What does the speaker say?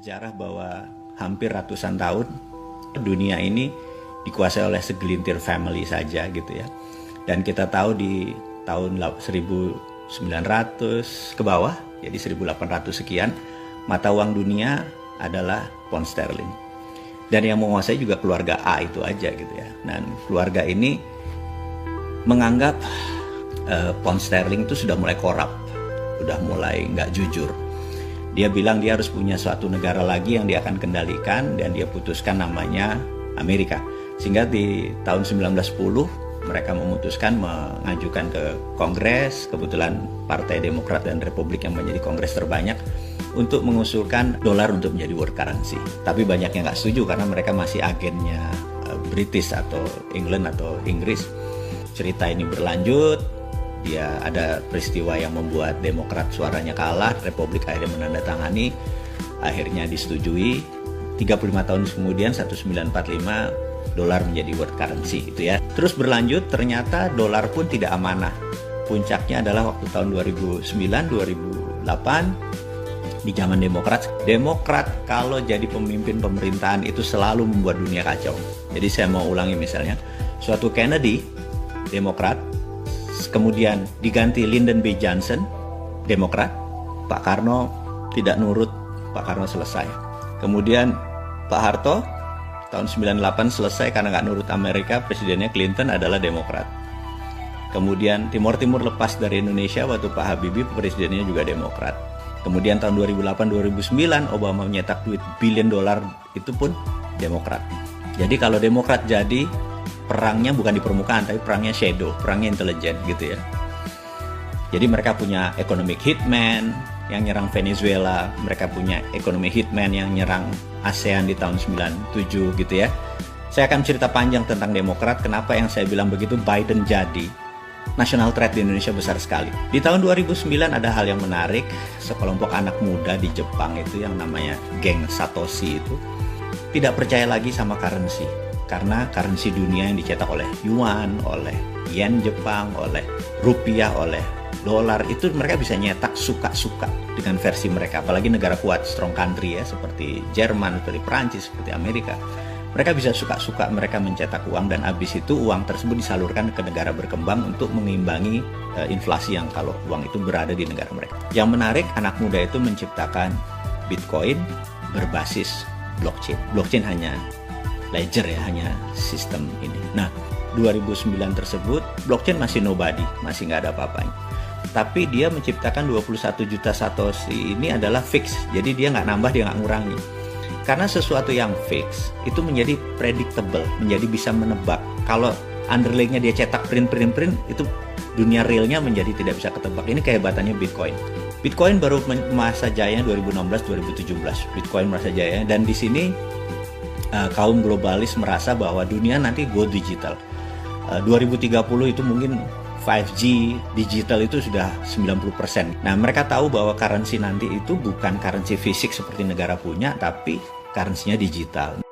sejarah bahwa hampir ratusan tahun dunia ini dikuasai oleh segelintir family saja gitu ya. Dan kita tahu di tahun 1900 ke bawah, jadi 1800 sekian, mata uang dunia adalah pound sterling. Dan yang menguasai juga keluarga A itu aja gitu ya. Dan keluarga ini menganggap pound sterling itu sudah mulai korup, sudah mulai nggak jujur. Dia bilang dia harus punya suatu negara lagi yang dia akan kendalikan, dan dia putuskan namanya Amerika. Sehingga di tahun 1910 mereka memutuskan mengajukan ke Kongres, kebetulan Partai Demokrat dan Republik yang menjadi Kongres terbanyak, untuk mengusulkan dolar untuk menjadi world currency. Tapi banyak yang nggak setuju karena mereka masih agennya British atau England atau Inggris. Cerita ini berlanjut. Dia ada peristiwa yang membuat Demokrat suaranya kalah, Republik akhirnya menandatangani, akhirnya disetujui. 35 tahun kemudian 1945 dolar menjadi world currency gitu ya. Terus berlanjut, ternyata dolar pun tidak amanah. Puncaknya adalah waktu tahun 2009 2008 di zaman Demokrat. Demokrat kalau jadi pemimpin pemerintahan itu selalu membuat dunia kacau. Jadi saya mau ulangi, misalnya suatu Kennedy Demokrat, kemudian diganti Lyndon B. Johnson, Demokrat. Pak Karno tidak nurut, Pak Karno selesai. Kemudian Pak Harto tahun 98 selesai karena nggak nurut Amerika, presidennya Clinton adalah Demokrat. Kemudian Timur Timur lepas dari Indonesia waktu Pak Habibie, presidennya juga Demokrat. Kemudian tahun 2008-2009 Obama menyetak duit billion dolar, itu pun Demokrat. Jadi kalau Demokrat jadi, perangnya bukan di permukaan, tapi perangnya shadow, perangnya intelijen gitu ya. Jadi mereka punya economic hitman yang nyerang Venezuela, mereka punya economic hitman yang nyerang ASEAN di tahun 97 gitu ya. Saya akan cerita panjang tentang Demokrat, kenapa yang saya bilang begitu. Biden jadi, national threat di Indonesia besar sekali. Di tahun 2009 ada hal yang menarik, sekelompok anak muda di Jepang itu yang namanya geng Satoshi itu tidak percaya lagi sama currency. Karena currency dunia yang dicetak oleh yuan, oleh yen Jepang, oleh rupiah, oleh dolar, itu mereka bisa nyetak suka-suka dengan versi mereka. Apalagi negara kuat, strong country ya, seperti Jerman, seperti Prancis, seperti Amerika. Mereka bisa suka-suka mereka mencetak uang, dan habis itu uang tersebut disalurkan ke negara berkembang untuk mengimbangi inflasi yang kalau uang itu berada di negara mereka. Yang menarik, anak muda itu menciptakan Bitcoin berbasis blockchain. Blockchain hanya ledger ya, hanya sistem ini. Nah, 2009 tersebut blockchain masih nobody, masih nggak ada apa-apanya. Tapi dia menciptakan 21 juta Satoshi ini adalah fix. Jadi dia nggak nambah, dia nggak ngurangi. Karena sesuatu yang fix itu menjadi predictable, menjadi bisa menebak. Kalau underlying-nya dia cetak print, itu dunia realnya menjadi tidak bisa ketebak. Ini kehebatannya Bitcoin. Bitcoin baru masa jayanya 2016-2017. Bitcoin masa jayanya, dan di sini kaum globalis merasa bahwa dunia nanti go digital. 2030 itu mungkin 5G digital itu sudah 90%. Nah, mereka tahu bahwa currency nanti itu bukan currency fisik seperti negara punya, tapi currency-nya digital.